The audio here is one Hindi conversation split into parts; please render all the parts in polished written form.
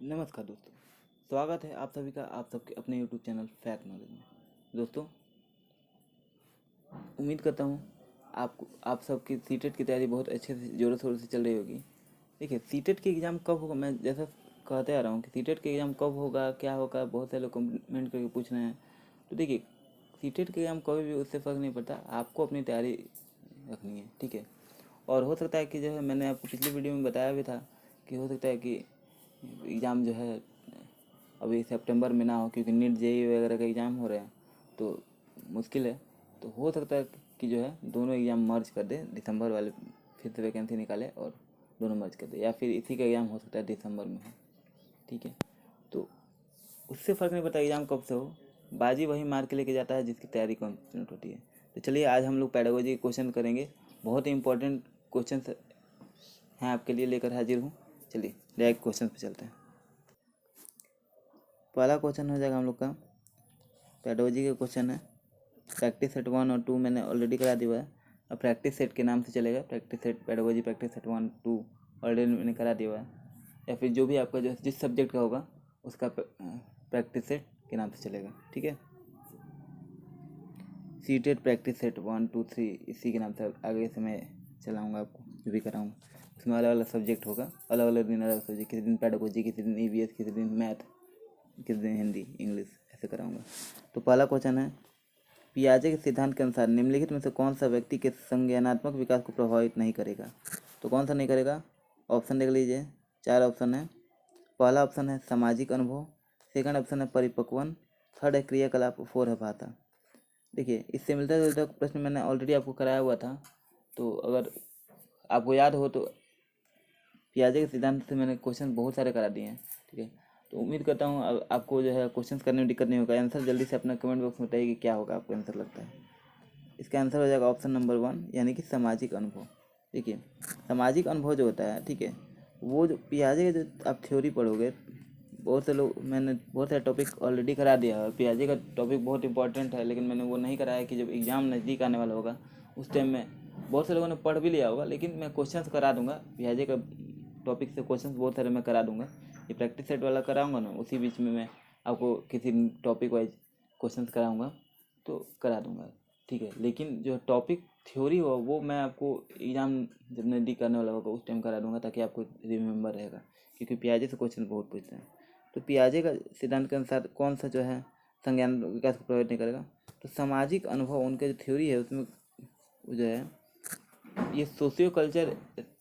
नमस्कार दोस्तों, स्वागत है आप सभी का आप सबके अपने यूट्यूब चैनल फैक्ट नॉलेज में। दोस्तों, उम्मीद करता हूँ आप सबकी सीटेट की तैयारी बहुत अच्छे से ज़ोरों शोरों से चल रही होगी। देखिए, सीटेट की एग्ज़ाम कब होगा, मैं जैसा कहते आ रहा हूँ कि सीटेट की एग्ज़ाम कब होगा, क्या होगा, बहुत से लोग कमेंट करके पूछ रहे हैं। तो देखिए, सीटेट की एग्ज़ाम कभी भी उससे फ़र्क नहीं पड़ता, आपको अपनी तैयारी रखनी है, ठीक है। और हो सकता है कि जो है मैंने आपको पिछली वीडियो में बताया भी था कि हो सकता है कि एग्ज़ाम जो है अभी सितंबर में ना हो, क्योंकि नीट जेई वगैरह का एग्ज़ाम हो रहे हैं तो मुश्किल है। तो हो सकता है कि जो है दोनों एग्ज़ाम मर्ज कर दे, दिसंबर वाले फिर से वैकेंसी निकाले और दोनों मर्ज कर दे, या फिर इसी का एग्ज़ाम हो सकता है दिसंबर में हो, ठीक है। तो उससे फ़र्क नहीं पड़ता एग्ज़ाम कब से हो, बाजी वही मार के लेके जाता है जिसकी तैयारी कॉन्फिडेंट होती है। तो चलिए, आज हम लोग पेडागोजी के क्वेश्चन करेंगे। बहुत ही इंपॉर्टेंट क्वेश्चन हैं आपके लिए लेकर हाजिर हूँ। चलिए डायरेक्ट क्वेश्चन पे चलते हैं। पहला क्वेश्चन हो जाएगा हम लोग का पेडागोजी का क्वेश्चन है। प्रैक्टिस सेट 1 और 2 मैंने ऑलरेडी करा दिया है। अब प्रैक्टिस सेट के नाम से चलेगा, practice set pedagogy practice set 1 2 already मैंने करा दिया है। या फिर जो भी आपका जो जिस सब्जेक्ट का होगा उसका प्रैक्टिस सेट के नाम से चलेगा, ठीक है। सीटेड प्रैक्टिस सेट 1 2 3 इसी के नाम से आगे से मैं चलाऊँगा आपको जो भी कराऊँगा। उसमें अलग अलग सब्जेक्ट होगा, अलग अलग दिन अलग सब्जेक्ट, किसी दिन पेडागोजी, किसी दिन ईवीएस, किसी दिन मैथ, किसी दिन हिंदी इंग्लिश, ऐसे कराऊंगा। तो पहला क्वेश्चन है, पियाजे के सिद्धांत के अनुसार निम्नलिखित में से कौन सा व्यक्ति के संज्ञानात्मक विकास को प्रभावित नहीं करेगा। तो कौन सा नहीं करेगा, ऑप्शन देख लीजिए, 4 ऑप्शन है। पहला ऑप्शन है सामाजिक अनुभव, सेकंड ऑप्शन है परिपक्वन, थर्ड है क्रियाकलाप, फोर है भाषा। देखिए, इससे मिलता जुलता प्रश्न मैंने ऑलरेडी आपको कराया हुआ था, तो अगर आपको याद हो तो पियाजे के सिद्धांत से मैंने क्वेश्चन बहुत सारे करा दिए हैं, ठीक है। तो उम्मीद करता हूँ अब आपको जो है क्वेश्चन करने में दिक्कत नहीं होगा। आंसर जल्दी से अपना कमेंट बॉक्स में बताइए कि क्या होगा आपको आंसर लगता है। इसका आंसर हो जाएगा ऑप्शन नंबर 1, यानी कि सामाजिक अनुभव। देखिए, सामाजिक अनुभव जो होता है, ठीक है, वो जो पियाजे का जो आप थ्योरी पढ़ोगे, बहुत से लोग, मैंने बहुत सारे टॉपिक ऑलरेडी करा दिया है। पियाजे का टॉपिक बहुत इंपॉर्टेंट है, लेकिन मैंने वो नहीं कराया कि जब एग्ज़ाम नज़दीक आने वाला होगा उस टाइम में बहुत से लोगों ने पढ़ भी लिया होगा, लेकिन मैं क्वेश्चंस करा दूंगा। पियाजे का टॉपिक से क्वेश्चंस बहुत सारे मैं करा दूंगा। ये प्रैक्टिस सेट वाला कराऊंगा ना, उसी बीच में मैं आपको किसी टॉपिक वाइज क्वेश्चंस कराऊंगा तो करा दूंगा, ठीक है। लेकिन जो टॉपिक थ्योरी हो वो मैं आपको एग्ज़ाम जब नज़दीक आने वाला होगा उस टाइम करा दूंगा, ताकि आपको रिमेंबर रहेगा, क्योंकि पियाजे से क्वेश्चन बहुत पूछते हैं। तो पियाजे का सिद्धांत के अनुसार कौन सा जो है संज्ञान विकास को प्रभावित नहीं करेगा, तो सामाजिक अनुभव उनका जो थ्योरी है उसमें जो है, ये सोशियो कल्चर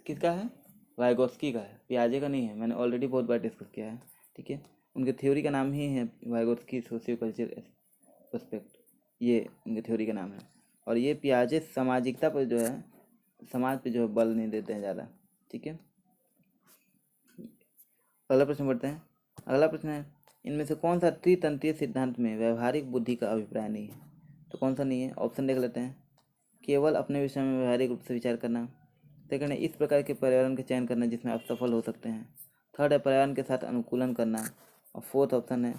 किसका है, वाइगोत्स्की का है, पियाजे का नहीं है। मैंने ऑलरेडी बहुत बार डिस्कस किया है, ठीक है। उनके थ्योरी का नाम ही है वाइगोत्स्की सोशियो कल्चर पर्सपेक्ट, ये उनके थ्योरी का नाम है। और ये पियाजे सामाजिकता पर जो है, समाज पे जो है बल नहीं देते हैं ज़्यादा, ठीक है। अगला प्रश्न बढ़ते हैं। अगला प्रश्न है, इनमें से कौन सा त्रितंत्रीय सिद्धांत में व्यवहारिक बुद्धि का अभिप्राय नहीं है। तो कौन सा नहीं है, ऑप्शन देख लेते हैं। केवल अपने विषय में व्यवहारिक रूप से विचार करना, सेकंड है इस प्रकार के पर्यावरण का चयन करना जिसमें आप सफल हो सकते हैं, थर्ड है पर्यावरण के साथ अनुकूलन करना, और फोर्थ ऑप्शन है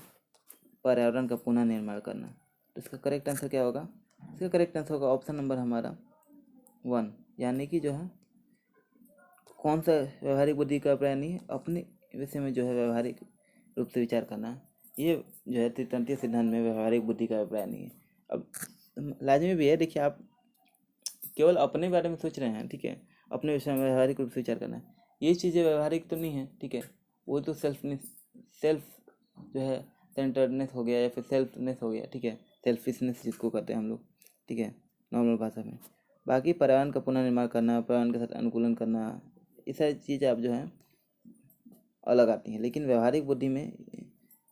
पर्यावरण का पुनः निर्माण करना। तो इसका करेक्ट आंसर क्या होगा, इसका करेक्ट आंसर होगा ऑप्शन नंबर हमारा 1, यानी कि जो है कौन सा व्यवहारिक बुद्धि का अभिप्राय नहीं है, अपने विषय में जो है व्यवहारिक रूप से विचार करना, ये जो है त्रितंत्रीय सिद्धांत में व्यवहारिक बुद्धि का अभिप्राय नहीं है। अब लाजमी भी है, देखिए, आप केवल अपने बारे में सोच रहे हैं, ठीक है, अपने विषय में व्यवहारिक रूप से विचार करना है, ये चीज़ें व्यवहारिक तो नहीं है, ठीक है। वो तो सेल्फ जो है सेंटर्डनेस हो गया, या फिर सेल्फनेस हो गया, ठीक है, सेल्फिशनेस जिसको कहते हैं हम लोग, ठीक है, नॉर्मल भाषा में। बाकी पर्यावरण का पुनर्निर्माण करना, पर्यावरण के साथ अनुकूलन करना, ये सारी चीज़ें आप जो है अलग आती हैं, लेकिन व्यवहारिक बुद्धि में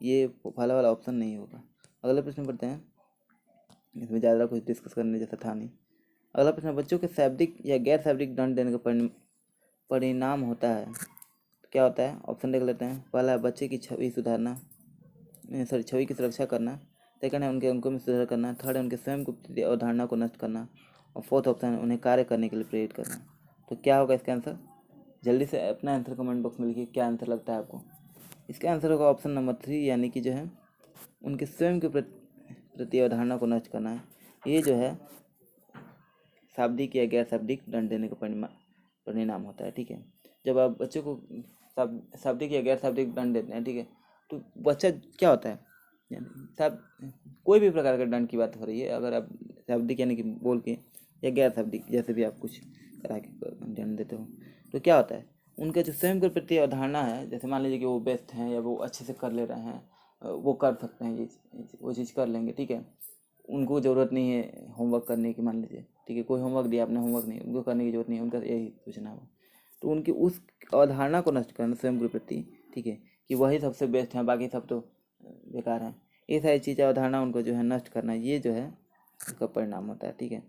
ये पहला वाला ऑप्शन नहीं होगा। अगले प्रश्न पढ़ते हैं, इसमें ज़्यादा कुछ डिस्कस करने जैसा था नहीं। अगला प्रश्न, बच्चों के शाब्दिक या गैर शाब्दिक दंड देने का परिणाम होता है, तो क्या होता है, ऑप्शन देख लेते हैं। पहला है बच्चे की छवि सुधारना, छवि की सुरक्षा करना, सेकंड है उनके अंकों में सुधार करना, थर्ड है उनके स्वयं की अवधारणा को नष्ट करना, और फोर्थ ऑप्शन है उन्हें कार्य करने के लिए प्रेरित करना। तो क्या होगा इसका आंसर, जल्दी से अपना आंसर कमेंट बॉक्स में लिखिए, क्या आंसर लगता है आपको। इसका आंसर होगा ऑप्शन नंबर 3, यानी कि जो है उनके स्वयं के प्रति अवधारणा को नष्ट करना है। ये जो है शाब्दिक या गैर शाब्दिक दंड देने का परिणाम होता है, ठीक है। जब आप बच्चे को शाब्दिक या गैर शाब्दिक दंड देते हैं, ठीक है। तो बच्चा क्या होता है, सब कोई भी प्रकार का दंड की बात हो रही है, अगर आप शाब्दिक यानी कि बोल के या गैर शाब्दिक जैसे भी आप कुछ करा के दंड देते हो, तो क्या होता है उनके जो स्वयं के प्रति अवधारणा है, जैसे मान लीजिए कि वो व्यस्त हैं या वो अच्छे से कर ले रहे हैं, वो कर सकते हैं, वो चीज़ कर लेंगे, ठीक है। उनको ज़रूरत नहीं है होमवर्क करने की, मान लीजिए, ठीक है, कोई होमवर्क दिया आपने, होमवर्क नहीं, उनको करने की जरूरत नहीं है, उनका यही सोचना हो। तो उनकी उस अवधारणा को नष्ट करना स्वयं के प्रति, ठीक है, कि वही सबसे बेस्ट हैं, बाकी सब तो बेकार हैं, ये सारी चीज़ें अवधारणा उनको जो है नष्ट करना, ये जो है उसका परिणाम होता है, ठीक है।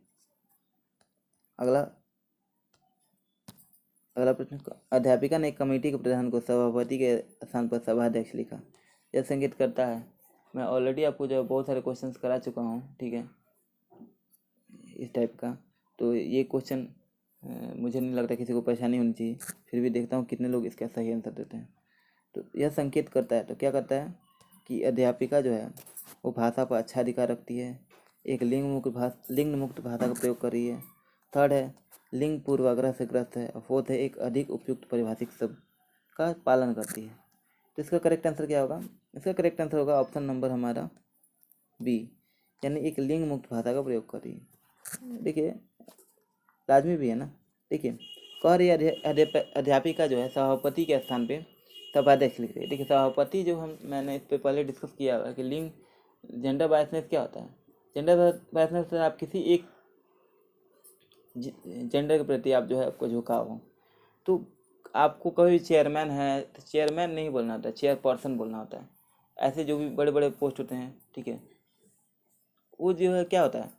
अगला प्रश्न, अध्यापिका ने एक कमेटी के प्रधान को सभापति के स्थान पर सभाध्यक्ष लिखा, यह संकेत करता है। मैं ऑलरेडी आपको जो बहुत सारे क्वेश्चंस करा चुका हूँ, ठीक है, इस टाइप का। तो ये क्वेश्चन मुझे नहीं लगता किसी को परेशानी होनी चाहिए, फिर भी देखता हूँ कितने लोग इसका सही आंसर देते हैं। तो यह संकेत करता है, तो क्या करता है कि अध्यापिका जो है वो भाषा पर अच्छा अधिकार रखती है, एक लिंग मुक्त भाषा का प्रयोग कर रही है, थर्ड है लिंग पूर्वाग्रह से ग्रस्त है, और फोर्थ है एक अधिक उपयुक्त पारिभाषिक शब्द का पालन करती है। तो इसका करेक्ट आंसर क्या होगा? इसका करेक्ट आंसर होगा ऑप्शन नंबर हमारा बी, यानी एक लिंग मुक्त भाषा का प्रयोग कर रही है। देखिए लाजमी भी है ना। देखिए कह रही है अध्यापिका जो है सभापति के स्थान पे सभाध्यक्ष लिख रही है। देखिए सभापति जो मैंने इस पर पहले डिस्कस किया हुआ है कि लिंग जेंडर बायसनेस क्या होता है। जेंडर बायसनेस से आप किसी एक जेंडर के प्रति आप जो है आपको झुकाव हो, तो आपको कभी चेयरमैन है तो चेयरमैन नहीं बोलना होता है, चेयरपर्सन बोलना होता है। ऐसे जो भी बड़े बड़े पोस्ट होते हैं, ठीक है, वो जो है क्या होता है,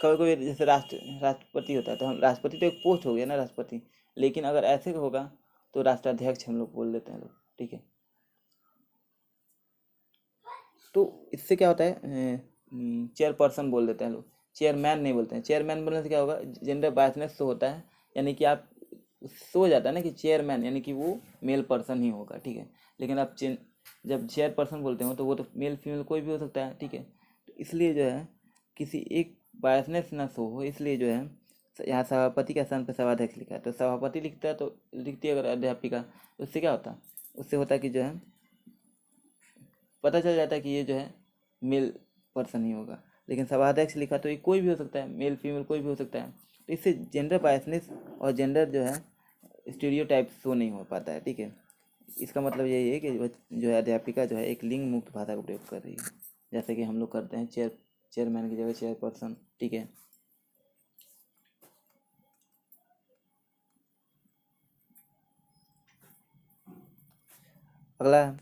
कभी कभी जैसे राष्ट्रपति होता है, तो हम राष्ट्रपति तो एक पोस्ट हो गया ना, राष्ट्रपति, लेकिन अगर ऐसे होगा तो राष्ट्राध्यक्ष हम लोग बोल देते हैं लोग, ठीक है। तो इससे क्या होता है, चेयरपर्सन बोल देते हैं लोग, चेयरमैन नहीं बोलते हैं। चेयरमैन बोलने से क्या होगा, जेंडर बायसनेस तो होता है, यानी कि आप सो जाता है ना कि चेयरमैन यानी कि वो मेल पर्सन ही होगा, ठीक है। लेकिन आप जब चेयरपर्सन बोलते हो तो वो तो मेल फीमेल कोई भी हो सकता है, ठीक है। तो इसलिए जो है किसी एक बायसनेस ना सो हो, इसलिए जो है यहाँ सभापति के स्थान पर सभाध्यक्ष लिखा है। तो सभापति लिखता है, तो लिखती है अगर अध्यापिका, उससे क्या होता है, उससे होता है कि जो है पता चल जाता है कि ये जो है मेल पर्सन ही होगा। लेकिन सभाध्यक्ष लिखा तो ये कोई भी हो सकता है, मेल फीमेल कोई भी हो सकता है। तो इससे जेंडर बायसनेस और जेंडर जो है स्टीरियोटाइप शो नहीं हो पाता है, ठीक है। इसका मतलब यही है कि जो है अध्यापिका जो है एक लिंग मुक्त भाषा का प्रयोग कर रही है, जैसे कि हम लोग करते हैं चेयरमैन की जगह चेयरपर्सन, ठीक है। अगला,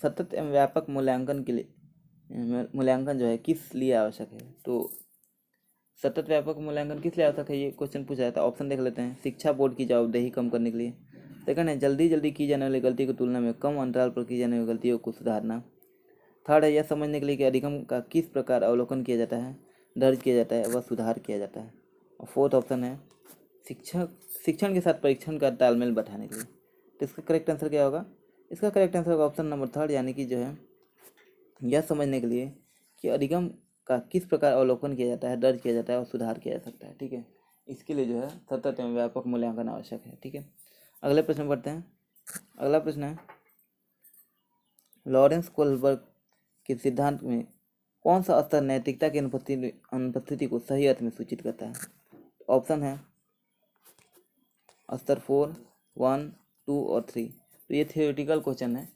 सतत एवं व्यापक मूल्यांकन के लिए मूल्यांकन जो है किस लिए आवश्यक है। तो सतत व्यापक मूल्यांकन किस लिए आवश्यक है, ये क्वेश्चन पूछा जाता है। ऑप्शन देख लेते हैं। शिक्षा बोर्ड की जवाबदेही कम करने के लिए। सेकंड है जल्दी की जाने वाली गलती की तुलना में कम अंतराल पर की जाने वाली गलतियों को सुधारना। थर्ड है यह समझने के लिए कि अधिगम का किस प्रकार अवलोकन किया जाता है, दर्ज किया जाता है व सुधार किया जाता है। और फोर्थ ऑप्शन है शिक्षण के साथ परीक्षण का तालमेल बैठाने के लिए। तो इसका करेक्ट आंसर क्या होगा? इसका करेक्ट आंसर होगा ऑप्शन नंबर थर्ड, यानी कि जो है यह समझने के लिए कि अधिगम का किस प्रकार अवलोकन किया जाता है, दर्ज किया जाता है और सुधार किया जा सकता है, ठीक है। इसके लिए जो है सतत एवं व्यापक मूल्यांकन आवश्यक है, ठीक है। अगले प्रश्न पढ़ते हैं। अगला प्रश्न है लॉरेंस कोहलबर्ग के सिद्धांत में कौन सा स्तर नैतिकता की अनुपस्थिति को सही अर्थ में सूचित करता है। ऑप्शन है स्तर 4, 1, 2 और 3। तो ये थियोरेटिकल क्वेश्चन है,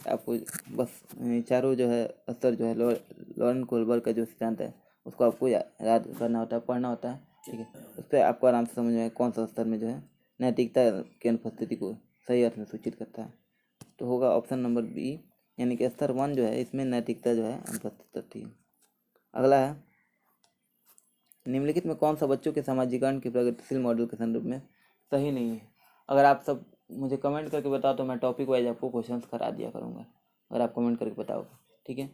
आपको बस चारों जो है स्तर जो है लॉरेंस कोहलबर्ग का जो सिद्धांत है उसको आपको याद करना होता है, पढ़ना होता है, ठीक है। उस पर आपको आराम से समझ में कौन सा स्तर में जो है नैतिकता की अनुपस्थिति को सही अर्थ में सूचित करता है। तो होगा ऑप्शन नंबर बी, यानी कि स्तर 1 जो है इसमें नैतिकता जो है अनुपस्थित रहती है। अगला है निम्नलिखित में कौन सा बच्चों के सामाजिकरण के प्रगतिशील मॉडल के संदर्भ में सही नहीं है। अगर आप सब मुझे कमेंट करके बताओ तो मैं टॉपिक वाइज आपको क्वेश्चंस करा दिया करूँगा, अगर आप कमेंट करके बताओगे, ठीक है।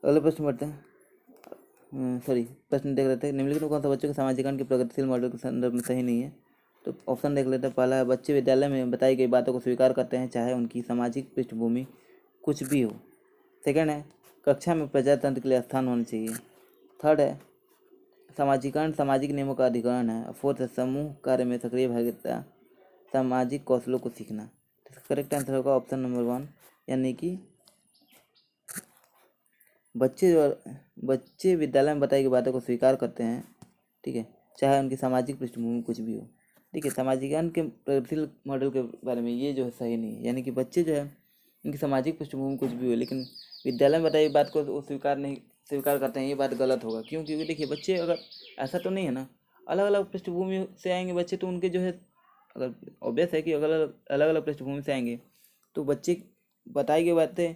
अगले प्रश्न पढ़ते हैं। प्रश्न देख लेते हैं। निम्नलिखित में कौन सा बच्चों के सामाजिकरण के प्रगतिशील मॉडल के संदर्भ में सही नहीं है। तो ऑप्शन देख लेते हैं। पहला है बच्चे विद्यालय में बताई गई बातों को स्वीकार करते हैं चाहे उनकी सामाजिक पृष्ठभूमि कुछ भी हो। सेकंड है कक्षा में प्रजातंत्र के लिए स्थान होना चाहिए। थर्ड है सामाजिकरण सामाजिक नियमों का अधिकरण है। फोर्थ है समूह कार्य में सक्रिय भागीदारिता, सामाजिक कौशलों को सीखना। करेक्ट आंसर होगा ऑप्शन नंबर 1, यानी कि बच्चे विद्यालय में बताई गई बातों को स्वीकार करते हैं, ठीक है, चाहे उनकी सामाजिक पृष्ठभूमि कुछ भी हो। ठीक है, सामाजिकरण के प्रगतिशील मॉडल के बारे में ये जो है सही नहीं है, यानी कि बच्चे जो है उनकी सामाजिक पृष्ठभूमि कुछ भी हो लेकिन विद्यालय में बताई गई बात को वो स्वीकार करते हैं, ये बात गलत होगा। क्यों? क्योंकि देखिए बच्चे अगर ऐसा तो नहीं है ना, अलग अलग पृष्ठभूमि से आएंगे बच्चे, तो उनके जो है अगर ऑब्वियस है कि अलग अलग पृष्ठभूमि से आएंगे तो बच्चे बताई गई बातें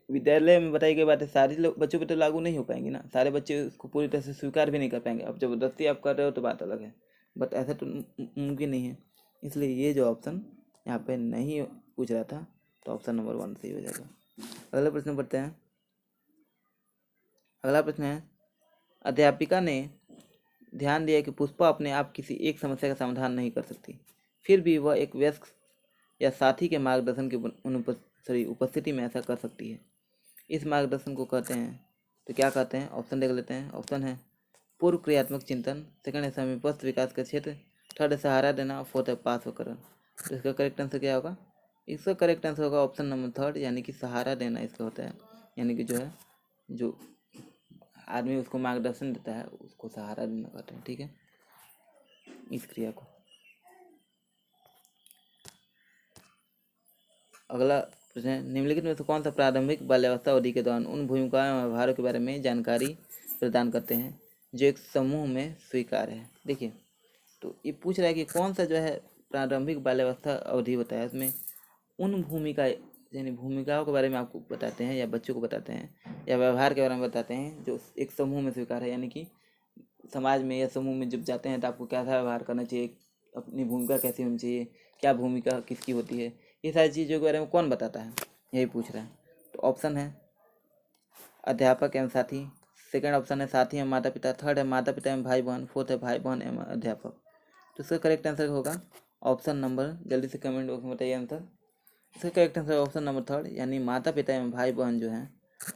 विद्यालय में बताई गई बातें सारे बच्चों पर तो लागू नहीं हो पाएंगी ना, सारे बच्चे उसको पूरी तरह से स्वीकार भी नहीं कर पाएंगे। अब जबरदस्ती आप कर रहे हो तो बात अलग है, बट ऐसा तो मुमकिन नहीं है। इसलिए ये जो ऑप्शन यहाँ पे नहीं पूछ रहा था, तो ऑप्शन नंबर 1 सही हो जाएगा। अगला प्रश्न पढ़ते हैं। अगला प्रश्न है, अध्यापिका ने ध्यान दिया कि पुष्पा अपने आप किसी एक समस्या का समाधान नहीं कर सकती, फिर भी वह एक वयस्क या साथी के मार्गदर्शन की उपस्थिति में ऐसा कर सकती है। इस मार्गदर्शन को कहते हैं, तो क्या कहते हैं? ऑप्शन देख लेते हैं। ऑप्शन है पूर्व क्रियात्मक चिंतन, सेकंड है समीपस्थ विकास का क्षेत्र, थर्ड है सहारा देना, फोर्थ है पार्श्वकरण। तो इसका करेक्ट आंसर क्या होगा? इसका करेक्ट आंसर होगा ऑप्शन नंबर 3, यानी कि सहारा देना इसका होता है। यानी कि जो है जो आदमी उसको मार्गदर्शन देता है उसको सहारा देना कहते हैं। ठीक है, इस क्रिया को। अगला प्रश्न है, निम्नलिखित में से कौन सा प्रारंभिक बाल्यावस्था अवधि के दौरान उन भूमिकाओं एवं व्यवहारों के बारे में जानकारी प्रदान करते हैं जो एक समूह में स्वीकार्य है? देखिए, तो ये पूछ रहा है कि कौन सा जो है प्रारंभिक बाल्यावस्था अवधि होता है, उसमें उन भूमिकाओं के बारे में आपको बताते हैं या बच्चों को बताते हैं या व्यवहार के बारे में बताते हैं जो एक समूह में स्वीकार है। यानी कि समाज में या समूह में जब जाते हैं तो आपको कैसा व्यवहार करना चाहिए, अपनी भूमिका कैसी होनी चाहिए, क्या भूमिका किसकी होती है, ये सारी चीज़ों के बारे में कौन बताता है, यही पूछ रहा है। तो ऑप्शन है अध्यापक एवं साथी, सेकंड ऑप्शन है साथी एवं माता पिता, थर्ड है माता पिता एवं भाई बहन, फोर्थ है भाई बहन एवं अध्यापक। तो इसका करेक्ट आंसर होगा ऑप्शन नंबर, जल्दी से कमेंट बॉक्स में बताइए आंसर। इसका करेक्ट आंसर ऑप्शन नंबर 3, यानी माता पिता एवं भाई बहन जो हैं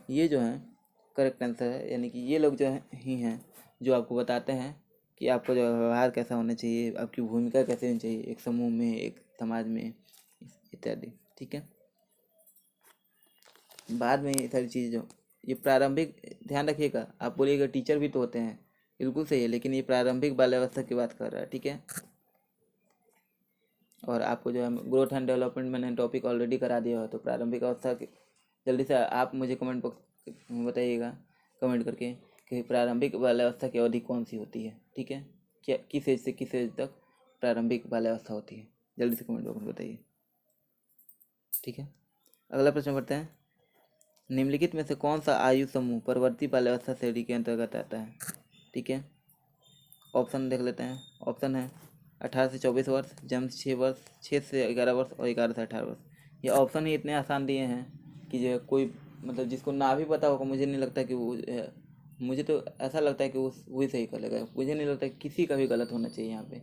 ये जो हैं करेक्ट आंसर है। यानी कि ये लोग जो हैं जो आपको बताते हैं कि आपका जो व्यवहार कैसा होना चाहिए, आपकी भूमिका कैसे होनी चाहिए एक समूह में, एक समाज में, इत्यादि। ठीक है, बाद में ये सारी चीज़ जो ये प्रारंभिक, ध्यान रखिएगा, आप बोलिएगा टीचर भी तो होते हैं, बिल्कुल सही है, लेकिन ये प्रारंभिक बाल्यावस्था की बात कर रहा है। ठीक है, और आपको जो है ग्रोथ एंड डेवलपमेंट मैंने टॉपिक ऑलरेडी करा दिया हो, तो प्रारंभिक अवस्था की जल्दी से आप मुझे कमेंट बॉक्स में बताइएगा कमेंट करके कि प्रारंभिक बाल्यावस्था की अवधि कौन सी होती है। ठीक है, क्या किस एज से किस एज तक प्रारंभिक बाल्यावस्था होती है, जल्दी से कमेंट बॉक्स में बताइए। ठीक है, अगला प्रश्न पढ़ते हैं। निम्नलिखित में से कौन सा आयु समूह परवर्ती बाल्यावस्था श्रेणी के अंतर्गत आता है? ठीक है, ऑप्शन देख लेते हैं। ऑप्शन है 18 से 24 वर्ष, जन्म 6 वर्ष, 6 से 11 वर्ष और 11 से 18 वर्ष। ये ऑप्शन ही इतने आसान दिए हैं कि जो कोई मतलब जिसको ना भी पता होगा, मुझे नहीं लगता कि वो मुझे तो ऐसा लगता है कि वो वही सही कर लेगा। मुझे नहीं लगता कि किसी का भी गलत होना चाहिए यहाँ पे।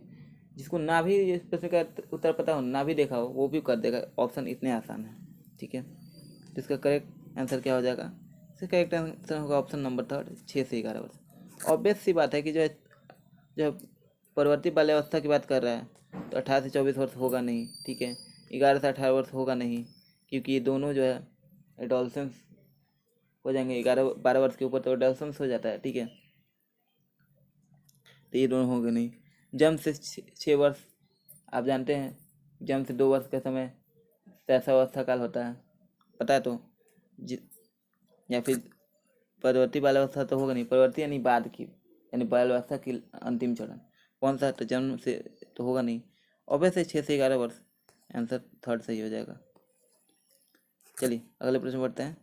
जिसको ना भी इस प्रश्न का उत्तर पता हो, ना भी देखा हो, वो भी कर देगा। ऑप्शन इतने आसान है। ठीक है, तो इसका करेक्ट आंसर क्या हो जाएगा? इसका करेक्ट आंसर होगा ऑप्शन नंबर 3, 6 से 11 वर्ष। ऑब्वियस सी बात है कि जो है जब परवर्ती बाल्यावस्था की बात कर रहा है तो 18 से 24 वर्ष होगा नहीं। ठीक है, 11 से 18 वर्ष होगा नहीं, क्योंकि ये दोनों जो है एडोलसेंस हो जाएंगे। 11-12 वर्ष के ऊपर तो एडोलसेंस हो जाता है। ठीक है, तो ये दोनों होंगे नहीं। जन्म से 6 वर्ष, आप जानते हैं जन्म से 2 वर्ष के समय शैशवावस्था काल होता है, पता है? तो या फिर परवर्ती बाल्यावस्था तो होगा नहीं, परवर्ती यानी बाद की, यानी बाल्यावस्था की अंतिम चरण कौन सा? तो जन्म से तो होगा नहीं। ऑब्वियस है 6 से 11 वर्ष, आंसर 3 सही हो जाएगा। चलिए अगले प्रश्न बढ़ते हैं।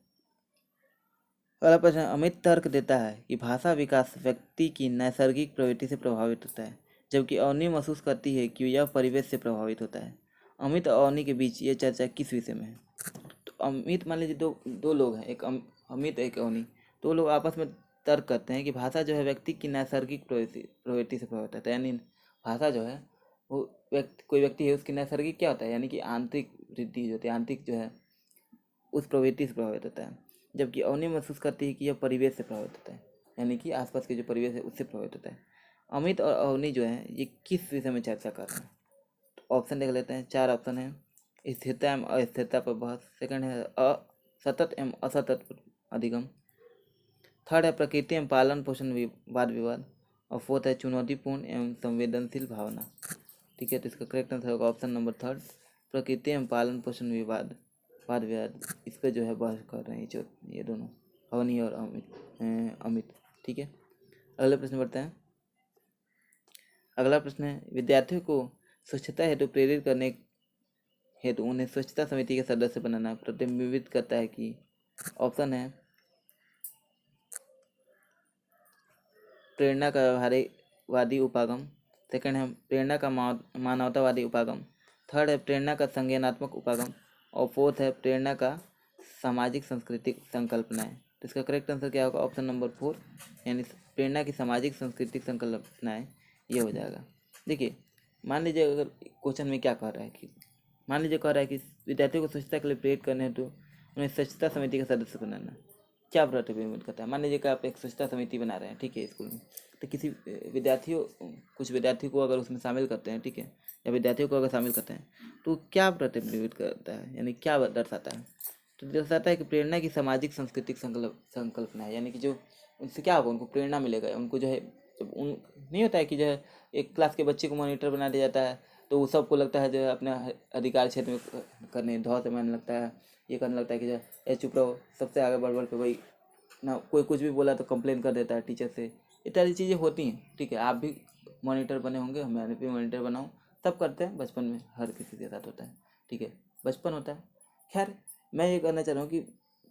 अगला प्रश्न, अमित तर्क देता है कि भाषा विकास व्यक्ति की नैसर्गिक प्रवृत्ति से प्रभावित होता है, जबकि अवनी महसूस करती है कि यह परिवेश से प्रभावित होता है। अमित और अवनी के बीच ये चर्चा किस विषय में है? तो अमित, मान लीजिए दो लोग हैं, एक अमित एक अवनी, दो लोग आपस में तर्क करते हैं कि भाषा जो है व्यक्ति की नैसर्गिक प्रवृत्ति से प्रभावित होता है। यानी भाषा जो है वो कोई व्यक्ति है, उसकी नैसर्गिक क्या होता है, यानी कि आंतरिक वृद्धि जो होती है, आंतरिक जो है उस प्रवृत्ति से प्रभावित होता है। जबकि अवनी महसूस करती है कि यह परिवेश से प्रभावित होता है। यानी कि आसपास के जो परिवेश है उससे प्रभावित होता है। अमित और अवनी जो है ये किस विषय में चर्चा कर रहे हैं? तो ऑप्शन देख लेते हैं, 4 ऑप्शन है। स्थिरता एवं अस्थिरता पर बहस, सेकंड है असतत एवं असतत पर अधिगम, थर्ड है प्रकृति एवं पालन पोषण वाद विवाद, और फोर्थ है चुनौतीपूर्ण एवं संवेदनशील भावना। ठीक है, तो इसका करेक्ट आंसर होगा ऑप्शन नंबर थर्ड, प्रकृति एवं पालन पोषण वाद विवाद। इस पर जो है बहस कर रहे हैं जो ये दोनों, अवनी और अमित। ठीक है, अगले प्रश्न बढ़ते हैं। अगला प्रश्न है, विद्यार्थियों को स्वच्छता हेतु प्रेरित करने हेतु उन्हें स्वच्छता समिति के सदस्य बनाना प्रतिबिंबित करता है कि? ऑप्शन है प्रेरणा का व्यवहारिकवादी उपागम, सेकंड है प्रेरणा का मानवतावादी उपागम, थर्ड है प्रेरणा का संज्ञानात्मक उपागम, और फोर्थ है प्रेरणा का सामाजिक सांस्कृतिक संकल्पनाएं। तो इसका करेक्ट आंसर क्या होगा? ऑप्शन नंबर 4, यानी प्रेरणा की सामाजिक सांस्कृतिक संकल्पनाएं, ये हो जाएगा। देखिए, मान लीजिए अगर क्वेश्चन में क्या कह रहा है कि मान लीजिए कह रहा है कि विद्यार्थियों को स्वच्छता के लिए प्रेरित करने हेतु उन्हें स्वच्छता समिति का सदस्य बनाना, क्या प्रतिबिंबित करता है? मान लीजिए कि आप एक स्वच्छता समिति बना रहे हैं, ठीक है, स्कूल में, तो किसी कुछ विद्यार्थी को अगर उसमें शामिल करते हैं, ठीक है, या विद्यार्थियों को अगर शामिल करते हैं, तो क्या प्रतिबिंबित करता है, यानी क्या दर्शाता है? तो दर्शाता है कि प्रेरणा की सामाजिक सांस्कृतिक संकल्पना है, यानी कि जो उनसे क्या होगा, उनको प्रेरणा मिलेगा, उनको जो है जब उन नहीं होता है कि जो है एक क्लास के बच्चे को मॉनिटर बना दिया जाता है, तो वो सबको लगता है जो है अपने अधिकार क्षेत्र में करने धौ से मानने लगता है, ये करने लगता है कि जो है चुप रहो, सबसे आगे बढ़ पे वही ना, कोई कुछ भी बोला तो कंप्लेन कर देता है टीचर से। इत्यादि चीज़ें होती हैं। ठीक है, आप भी मॉनिटर बने होंगे, मैंने भी मॉनिटर बनाऊँ, सब करते हैं बचपन में, हर किसी के साथ होता है। ठीक है, बचपन होता है। खैर, मैं ये कहना चाह रहा हूँ कि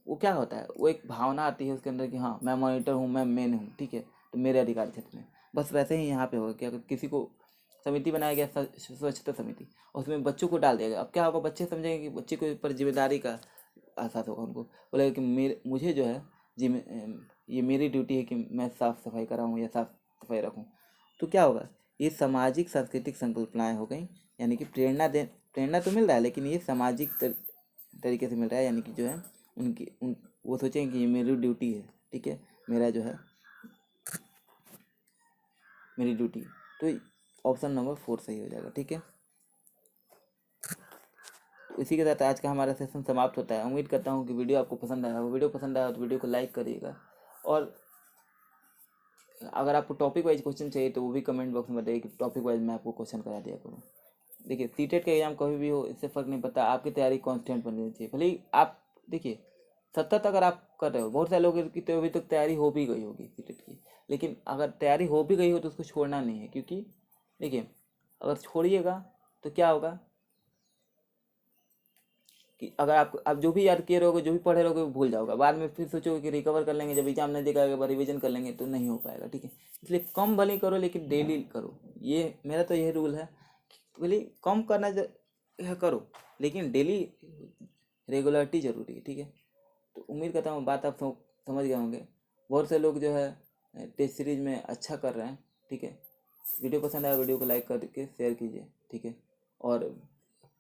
वो क्या होता है, वो एक भावना आती है उसके अंदर कि हाँ मैं मॉनिटर हूँ, मैं मेन हूँ, ठीक है, तो मेरे अधिकार क्षेत्र में। बस वैसे ही यहाँ पे होगा कि अगर किसी को समिति बनाया गया, स्वच्छता समिति, उसमें बच्चों को डाल दिया गया, अब क्या होगा, बच्चे समझेंगे कि बच्चे के ऊपर जिम्मेदारी का एहसास होगा, उनको बोलेगा कि मुझे जो है ये मेरी ड्यूटी है कि मैं साफ़ सफाई कराऊँ या साफ़ सफाई रखूँ। तो क्या होगा, ये सामाजिक सांस्कृतिक संकल्पनाएं हो गई, यानी कि प्रेरणा तो मिल रहा है, लेकिन ये सामाजिक तरीके से मिल रहा है, यानी कि जो है वो सोचेंगे कि ये मेरी ड्यूटी है, ठीक है, मेरा जो है मेरी ड्यूटी। तो ऑप्शन नंबर 4 सही हो जाएगा। ठीक है, तो इसी के साथ आज का हमारा सेशन समाप्त होता है। उम्मीद करता हूँ कि वीडियो आपको पसंद आया हो। वीडियो पसंद आया तो वीडियो को लाइक करिएगा, और अगर आपको टॉपिक वाइज क्वेश्चन चाहिए तो वो भी कमेंट बॉक्स में बताइए कि टॉपिक वाइज मैं आपको क्वेश्चन करा दिया करूँ। देखिए, सीटेट का एग्जाम कभी भी हो, इससे फ़र्क नहीं पड़ता, आपकी तैयारी कांस्टेंट बननी चाहिए। भले ही आप देखिए सतत अगर आप कर रहे हो, बहुत सारे लोगों की तो अभी तक तैयारी हो भी गई होगी सीटेट की, लेकिन अगर तैयारी हो भी गई हो तो उसको छोड़ना नहीं है, क्योंकि देखिए अगर छोड़िएगा तो क्या होगा कि अगर आप जो भी याद किए रहोगे, जो भी पढ़े रहोगे, वो भूल जाओगे, बाद में फिर सोचोगे कि रिकवर कर लेंगे, जब एग्जाम नहीं देगा एक बार रिविजन कर लेंगे, तो नहीं हो पाएगा। ठीक है, इसलिए कम भले करो लेकिन डेली करो, ये मेरा तो यही रूल है। भले कम करना करो लेकिन डेली रेगुलरिटी जरूरी है। ठीक है, तो उम्मीद करता हूँ बात आप समझ गए होंगे। बहुत से लोग जो है टेस्ट सीरीज में अच्छा कर रहे हैं। ठीक है, वीडियो पसंद आया वीडियो को लाइक करके शेयर कीजिए। ठीक है, और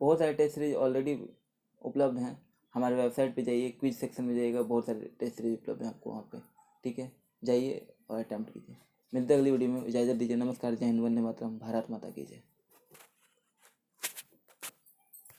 बहुत सारे टेस्ट सीरीज ऑलरेडी उपलब्ध हैं, हमारे वेबसाइट पे जाइए, क्विज सेक्शन में जाइएगा, बहुत सारे टेस्ट सीरीज उपलब्ध हैं आपको वहाँ पे। ठीक है, जाइए और अटैम्प्ट कीजिए। मिलते हैं अगली वीडियो में, इजाज़त दीजिए। नमस्कार, जय हिंद, वंदे मातरम, भारत माता की जय।